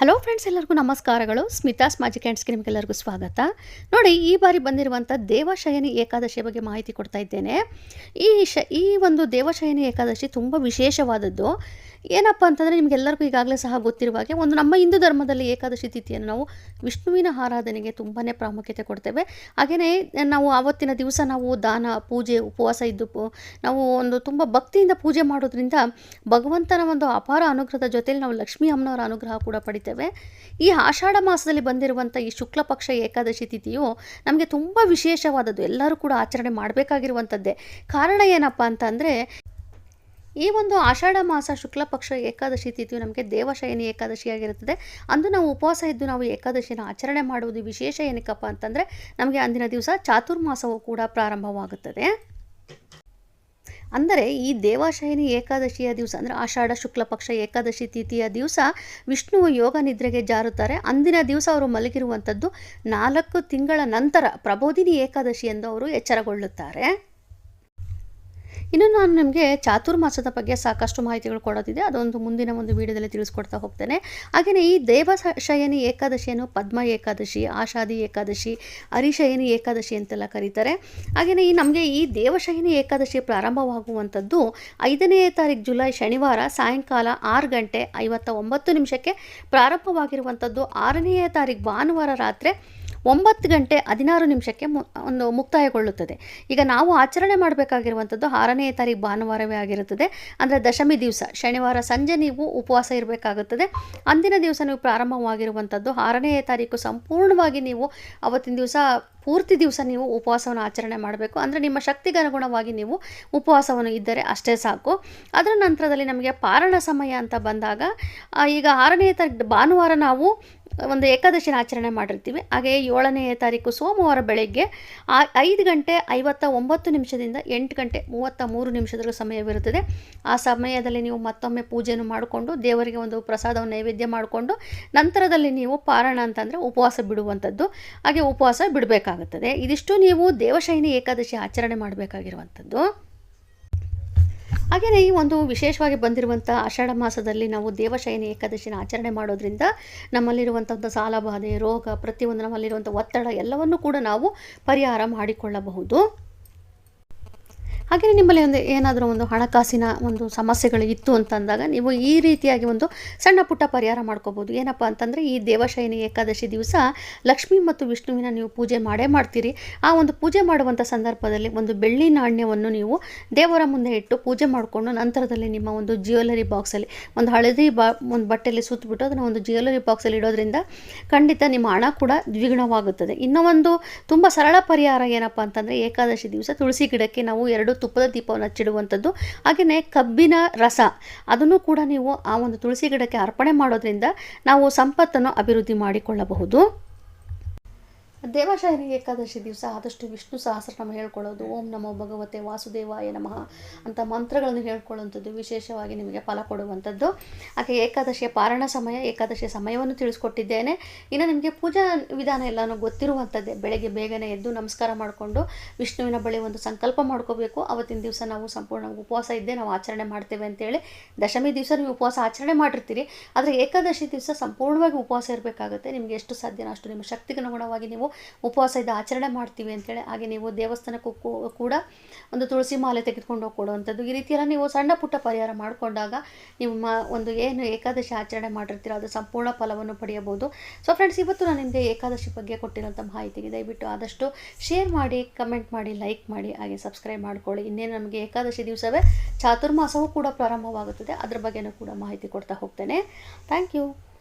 Hello friends, ಎಲ್ಲರಿಗೂ ನಮಸ್ಕಾರಗಳು. Smitha's magic ಹ್ಯಾಂಡ್ಸ್ಗೆ ನಿಮಗೆಲ್ಲರಿಗೂ ಸ್ವಾಗತ. ನೋಡಿ, ಈ ಬಾರಿ ಬಂದಿರುವಂಥ ದೇವಶಯನಿ ಏಕಾದಶಿಯ ಬಗ್ಗೆ ಮಾಹಿತಿ ಕೊಡ್ತಾ ಇದ್ದೇನೆ. ಈ ಒಂದು ದೇವಶಯನಿ ಏಕಾದಶಿ ತುಂಬ ವಿಶೇಷವಾದದ್ದು. ಏನಪ್ಪ ಅಂತಂದರೆ, ನಿಮಗೆಲ್ಲರಿಗೂ ಈಗಾಗಲೇ ಸಹ ಗೊತ್ತಿರುವ ಹಾಗೆ ನಮ್ಮ ಹಿಂದೂ ಧರ್ಮದಲ್ಲಿ ಏಕಾದಶಿ ತಿಥಿಯನ್ನು ನಾವು ವಿಷ್ಣುವಿನ ಆರಾಧನೆಗೆ ತುಂಬಾ ಪ್ರಾಮುಖ್ಯತೆ ಕೊಡ್ತೇವೆ. ಹಾಗೆಯೇ ನಾವು ಆವತ್ತಿನ ದಿವಸ ನಾವು ದಾನ, ಪೂಜೆ, ಉಪವಾಸ ಇದ್ದು ನಾವು ತುಂಬ ಭಕ್ತಿಯಿಂದ ಪೂಜೆ ಮಾಡೋದ್ರಿಂದ ಭಗವಂತನ ಒಂದು ಅಪಾರ ಅನುಗ್ರಹದ ಜೊತೆಯಲ್ಲಿ ನಾವು ಲಕ್ಷ್ಮೀ ಅಮ್ಮನವರ ಅನುಗ್ರಹ ಕೂಡ ಪಡಿತೇವೆ. ಈ ಆಷಾಢ ಮಾಸದಲ್ಲಿ ಬಂದಿರುವಂಥ ಈ ಶುಕ್ಲ ಪಕ್ಷ ಏಕಾದಶಿ ತಿಥಿಯು ನಮಗೆ ತುಂಬ ವಿಶೇಷವಾದದ್ದು. ಎಲ್ಲರೂ ಕೂಡ ಆಚರಣೆ ಮಾಡಬೇಕಾಗಿರುವಂಥದ್ದೇ. ಕಾರಣ ಏನಪ್ಪ ಅಂತಂದರೆ, ಈ ಒಂದು ಆಷಾಢ ಮಾಸ ಶುಕ್ಲ ಪಕ್ಷ ಏಕಾದಶಿ ತಿಥಿಯು ನಮಗೆ ದೇವಶಯನಿ ಏಕಾದಶಿಯಾಗಿರುತ್ತದೆ. ಅಂದು ನಾವು ಉಪವಾಸ ಇದ್ದು ನಾವು ಏಕಾದಶಿನ ಆಚರಣೆ ಮಾಡುವುದು ವಿಶೇಷ. ಏನಕ್ಕಪ್ಪ ಅಂತಂದರೆ, ನಮಗೆ ಅಂದಿನ ದಿವಸ ಚಾತುರ್ಮಾಸವೂ ಕೂಡ ಪ್ರಾರಂಭವಾಗುತ್ತದೆ. ಅಂದರೆ ಈ ದೇವಶಯನಿ ಏಕಾದಶಿಯ ದಿವಸ ಅಂದರೆ ಆಷಾಢ ಶುಕ್ಲ ಪಕ್ಷ ಏಕಾದಶಿ ತಿಥಿಯ ದಿವಸ ವಿಷ್ಣುವು ಯೋಗ ನಿದ್ರೆಗೆ ಜಾರುತ್ತಾರೆ. ಅಂದಿನ ದಿವಸ ಅವರು ಮಲಗಿರುವಂಥದ್ದು 4 ತಿಂಗಳ ನಂತರ ಪ್ರಬೋಧಿನಿ ಏಕಾದಶಿ ಎಂದು ಅವರು ಎಚ್ಚರಗೊಳ್ಳುತ್ತಾರೆ. ಇನ್ನು ನಾನು ನಿಮಗೆ ಚಾತುರ್ಮಾಸದ ಬಗ್ಗೆ ಸಾಕಷ್ಟು ಮಾಹಿತಿಗಳು ಕೊಡೋದಿದೆ. ಅದೊಂದು ಮುಂದಿನ ಒಂದು ವಿಡಿಯೋದಲ್ಲಿ ತಿಳಿಸ್ಕೊಡ್ತಾ ಹೋಗ್ತೇನೆ. ಹಾಗೆಯೇ ಈ ದೇವಶಯನಿ ಏಕಾದಶಿಯನ್ನು ಪದ್ಮ ಏಕಾದಶಿ, ಆಷಾಢಿ ಏಕಾದಶಿ, ಹರಿಶಯನಿ ಏಕಾದಶಿ ಅಂತೆಲ್ಲ ಕರೀತಾರೆ. ಹಾಗೆಯೇ ನಮಗೆ ಈ ದೇವಶಯನಿ ಏಕಾದಶಿ ಪ್ರಾರಂಭವಾಗುವಂಥದ್ದು 5ನೇ ತಾರೀಕು ಜುಲೈ ಶನಿವಾರ ಸಾಯಂಕಾಲ 6 ಗಂಟೆ 59 ನಿಮಿಷಕ್ಕೆ ಪ್ರಾರಂಭವಾಗಿರುವಂಥದ್ದು. 6ನೇ ತಾರೀಕು ಭಾನುವಾರ ರಾತ್ರಿ 9 ಗಂಟೆ 16 ನಿಮಿಷಕ್ಕೆ ಮುಕ್ತಾಯಗೊಳ್ಳುತ್ತದೆ. ಈಗ ನಾವು ಆಚರಣೆ ಮಾಡಬೇಕಾಗಿರುವಂಥದ್ದು 6ನೇ ತಾರೀಕು ಭಾನುವಾರವೇ ಆಗಿರುತ್ತದೆ. ಅಂದರೆ ದಶಮಿ ದಿವಸ ಶನಿವಾರ ಸಂಜೆ ನೀವು ಉಪವಾಸ ಇರಬೇಕಾಗುತ್ತದೆ. ಅಂದಿನ ದಿವಸ ನೀವು ಪ್ರಾರಂಭವಾಗಿರುವಂಥದ್ದು 6ನೇ ತಾರೀಕು ಸಂಪೂರ್ಣವಾಗಿ ನೀವು ಅವತ್ತಿನ ದಿವಸ ಪೂರ್ತಿ ದಿವಸ ನೀವು ಉಪವಾಸವನ್ನು ಆಚರಣೆ ಮಾಡಬೇಕು. ಅಂದರೆ ನಿಮ್ಮ ಶಕ್ತಿಗೆ ಅನುಗುಣವಾಗಿ ನೀವು ಉಪವಾಸವನ್ನು ಇದ್ದರೆ ಅಷ್ಟೇ ಸಾಕು. ಅದರ ನಂತರದಲ್ಲಿ ನಮಗೆ ಪಾರಣ ಸಮಯ ಅಂತ ಬಂದಾಗ, ಈಗ 6ನೇ ತಾರೀಕು ಭಾನುವಾರ ನಾವು ಒಂದು ಏಕಾದಶಿನ ಆಚರಣೆ ಮಾಡಿರ್ತೀವಿ. ಹಾಗೆ 7ನೇ ತಾರೀಕು ಸೋಮವಾರ ಬೆಳಗ್ಗೆ 5 ಗಂಟೆ 59 ನಿಮಿಷದಿಂದ 8 ಗಂಟೆ 33 ನಿಮಿಷದವರೆಗೂ ಸಮಯವಿರುತ್ತದೆ. ಆ ಸಮಯದಲ್ಲಿ ನೀವು ಮತ್ತೊಮ್ಮೆ ಪೂಜೆಯನ್ನು ಮಾಡಿಕೊಂಡು ದೇವರಿಗೆ ಒಂದು ಪ್ರಸಾದವನ್ನು ನೈವೇದ್ಯ ಮಾಡಿಕೊಂಡು ನಂತರದಲ್ಲಿ ನೀವು ಪಾರಣ ಅಂತಂದರೆ ಉಪವಾಸ ಬಿಡುವಂಥದ್ದು. ಹಾಗೆ ಉಪವಾಸ ಬಿಡಬೇಕಾಗುತ್ತದೆ. ಇದಿಷ್ಟು ನೀವು ದೇವಶಯನಿ ಏಕಾದಶಿ ಆಚರಣೆ ಮಾಡಬೇಕಾಗಿರುವಂಥದ್ದು. ಹಾಗೆಯೇ ಈ ಒಂದು ವಿಶೇಷವಾಗಿ ಬಂದಿರುವಂಥ ಆಷಾಢ ಮಾಸದಲ್ಲಿ ನಾವು ದೇವಶಯನಿ ಏಕಾದಶಿನ ಆಚರಣೆ ಮಾಡೋದ್ರಿಂದ ನಮ್ಮಲ್ಲಿರುವಂಥ ಸಾಲಬಾಧೆ, ರೋಗ, ಪ್ರತಿಯೊಂದು ನಮ್ಮಲ್ಲಿರುವಂಥ ಒತ್ತಡ ಎಲ್ಲವನ್ನೂ ಕೂಡ ನಾವು ಪರಿಹಾರ ಮಾಡಿಕೊಳ್ಳಬಹುದು. ಹಾಗೆಯೇ ನಿಮ್ಮಲ್ಲಿ ಏನಾದರೂ ಒಂದು ಹಣಕಾಸಿನ ಒಂದು ಸಮಸ್ಯೆಗಳು ಇತ್ತು ಅಂತಂದಾಗ ನೀವು ಈ ರೀತಿಯಾಗಿ ಒಂದು ಸಣ್ಣ ಪುಟ್ಟ ಪರಿಹಾರ ಮಾಡ್ಕೋಬೋದು. ಏನಪ್ಪ ಅಂತಂದರೆ, ಈ ದೇವಶಯನಿ ಏಕಾದಶಿ ದಿವಸ ಲಕ್ಷ್ಮಿ ಮತ್ತು ವಿಷ್ಣುವಿನ ನೀವು ಪೂಜೆ ಮಾಡೇ ಮಾಡ್ತೀರಿ. ಆ ಒಂದು ಪೂಜೆ ಮಾಡುವಂಥ ಸಂದರ್ಭದಲ್ಲಿ ಒಂದು ಬೆಳ್ಳಿ ನಾಣ್ಯವನ್ನು ನೀವು ದೇವರ ಮುಂದೆ ಇಟ್ಟು ಪೂಜೆ ಮಾಡಿಕೊಂಡು ನಂತರದಲ್ಲಿ ನಿಮ್ಮ ಒಂದು ಜ್ಯುವೆಲರಿ ಬಾಕ್ಸಲ್ಲಿ ಒಂದು ಹಳದಿ ಒಂದು ಬಟ್ಟೆಯಲ್ಲಿ ಸುತ್ತಬಿಟ್ಟು ಅದನ್ನು ಒಂದು ಜ್ಯುವೆಲರಿ ಬಾಕ್ಸಲ್ಲಿ ಇಡೋದ್ರಿಂದ ಖಂಡಿತ ನಿಮ್ಮ ಹಣ ಕೂಡ ದ್ವಿಗುಣವಾಗುತ್ತದೆ. ಇನ್ನೂ ಒಂದು ತುಂಬ ಸರಳ ಪರಿಹಾರ ಏನಪ್ಪ ಅಂತಂದರೆ, ಏಕಾದಶಿ ದಿವಸ ತುಳಸಿ ಗಿಡಕ್ಕೆ ನಾವು 2 ತುಪ್ಪದ ದೀಪವನ್ನು ಹಚ್ಚಿಡುವಂಥದ್ದು. ಹಾಗೆಯೇ ಕಬ್ಬಿನ ರಸ ಅದನ್ನು ಕೂಡ ನೀವು ಆ ಒಂದು ತುಳಸಿ ಗಿಡಕ್ಕೆ ಅರ್ಪಣೆ ಮಾಡೋದ್ರಿಂದ ನಾವು ಸಂಪತ್ತನ್ನು ಅಭಿವೃದ್ಧಿ ಮಾಡಿಕೊಳ್ಳಬಹುದು. ದೇವಶಯನಿ ಏಕಾದಶಿ ದಿವಸ ಆದಷ್ಟು ವಿಷ್ಣು ಸಹಸ್ರನಾಮ ಹೇಳ್ಕೊಳ್ಳೋದು, ಓಂ ನಮೋ ಭಗವತೆ ವಾಸುದೇವಾಯ ನಮಃ ಅಂತ ಮಂತ್ರಗಳನ್ನು ಹೇಳ್ಕೊಳ್ಳುವಂಥದ್ದು ವಿಶೇಷವಾಗಿ ನಿಮಗೆ ಫಲ ಕೊಡುವಂಥದ್ದು. ಹಾಗೆ ಏಕಾದಶಿಯ ಪಾರಣ ಸಮಯ, ಏಕಾದಶಿಯ ಸಮಯವನ್ನು ತಿಳಿಸ್ಕೊಟ್ಟಿದ್ದೇನೆ. ಇನ್ನು ನಿಮಗೆ ಪೂಜಾ ವಿಧಾನ ಎಲ್ಲನೂ ಗೊತ್ತಿರುವಂಥದ್ದೇ. ಬೆಳಗ್ಗೆ ಬೇಗನೆ ಎದ್ದು ನಮಸ್ಕಾರ ಮಾಡಿಕೊಂಡು ವಿಷ್ಣುವಿನ ಬಳಿ ಒಂದು ಸಂಕಲ್ಪ ಮಾಡ್ಕೋಬೇಕು. ಅವತ್ತಿನ ದಿವಸ ನಾವು ಸಂಪೂರ್ಣ ಉಪವಾಸ ಇದ್ದೇ ನಾವು ಆಚರಣೆ ಮಾಡ್ತೇವೆ ಅಂತೇಳಿ. ದಶಮಿ ದಿವಸ ನೀವು ಉಪವಾಸ ಆಚರಣೆ ಮಾಡಿರ್ತೀರಿ, ಆದರೆ ಏಕಾದಶಿ ದಿವಸ ಸಂಪೂರ್ಣವಾಗಿ ಉಪವಾಸ ಇರಬೇಕಾಗುತ್ತೆ. ನಿಮಗೆ ಎಷ್ಟು ಸಾಧ್ಯನೋ ಅಷ್ಟು ನಿಮ್ಮ ಶಕ್ತಿಗೆ ಅನುಗುಣವಾಗಿ ನೀವು ಉಪವಾಸ ಇದ್ದ ಆಚರಣೆ ಮಾಡ್ತೀವಿ ಅಂತೇಳಿ. ಹಾಗೆ ನೀವು ದೇವಸ್ಥಾನಕ್ಕೂ ಕೂಡ ಒಂದು ತುಳಸಿ ಮಾಲೆ ತೆಗೆದುಕೊಂಡು ಹೋಗಿ ಕೊಡುವಂಥದ್ದು. ಈ ರೀತಿಯೆಲ್ಲ ನೀವು ಸಣ್ಣ ಪುಟ್ಟ ಪರಿಹಾರ ಮಾಡಿಕೊಂಡಾಗ ನಿಮ್ಮ ಒಂದು ಏನು ಏಕಾದಶಿ ಆಚರಣೆ ಮಾಡಿರ್ತೀರೋ ಅದು ಸಂಪೂರ್ಣ ಫಲವನ್ನು ಪಡೆಯಬಹುದು. ಸೊ ಫ್ರೆಂಡ್ಸ್, ಇವತ್ತು ನಾನು ನಿಮಗೆ ಏಕಾದಶಿ ಬಗ್ಗೆ ಕೊಟ್ಟಿರೋಂಥ ಮಾಹಿತಿಗೆ ದಯವಿಟ್ಟು ಆದಷ್ಟು ಶೇರ್ ಮಾಡಿ, ಕಮೆಂಟ್ ಮಾಡಿ, ಲೈಕ್ ಮಾಡಿ, ಹಾಗೆ ಸಬ್ಸ್ಕ್ರೈಬ್ ಮಾಡ್ಕೊಳ್ಳಿ. ಇನ್ನೇನು ನಮಗೆ ಏಕಾದಶಿ ದಿವಸವೇ ಚಾತುರ್ಮಾಸವೂ ಕೂಡ ಪ್ರಾರಂಭವಾಗುತ್ತದೆ. ಅದ್ರ ಬಗ್ಗೆನೂ ಕೂಡ ಮಾಹಿತಿ ಕೊಡ್ತಾ ಹೋಗ್ತೇನೆ. Thank you.